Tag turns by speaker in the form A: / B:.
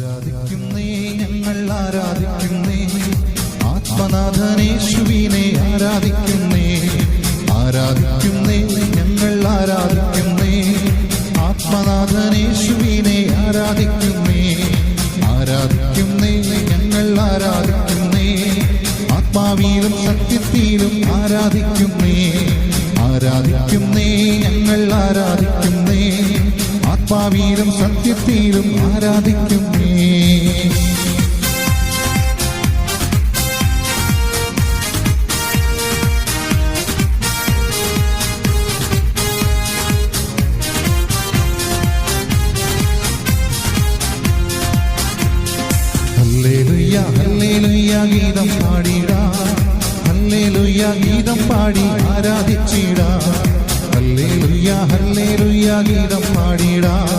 A: ആരാധിക്കുന്നേ ഞങ്ങൾ ആരാധിക്കുന്നേ ആത്മനാഥനേശുവിനെ ആരാധിക്കുന്നേ ആരാധിക്കുന്നേ ഞങ്ങൾ ആരാധിക്കുന്നേ ആത്മനാഥനേശുവിനെ ആരാധിക്കുന്നേ ആരാധിക്കുന്നേ ഞങ്ങൾ ആരാധിക്കുന്നേ ആത്മാവിലും സത്യത്തിലും ആരാധിക്കുന്നേ ആരാധിക്കുന്നേ ഞങ്ങൾ ആരാധിക്കുന്നേ ആത്മാവിലും സത്യത്തിലും ആരാധിക്കുന്നേ ഹല്ലേലൂയ ഹല്ലേലൂയ ഗീതം പാടിടാം ഹല്ലേലൂയ ഗീതം പാടി ആരാധിച്ചിടാം ഹല്ലേലൂയ ഹല്ലേലൂയ ഗീതം പാടിടാം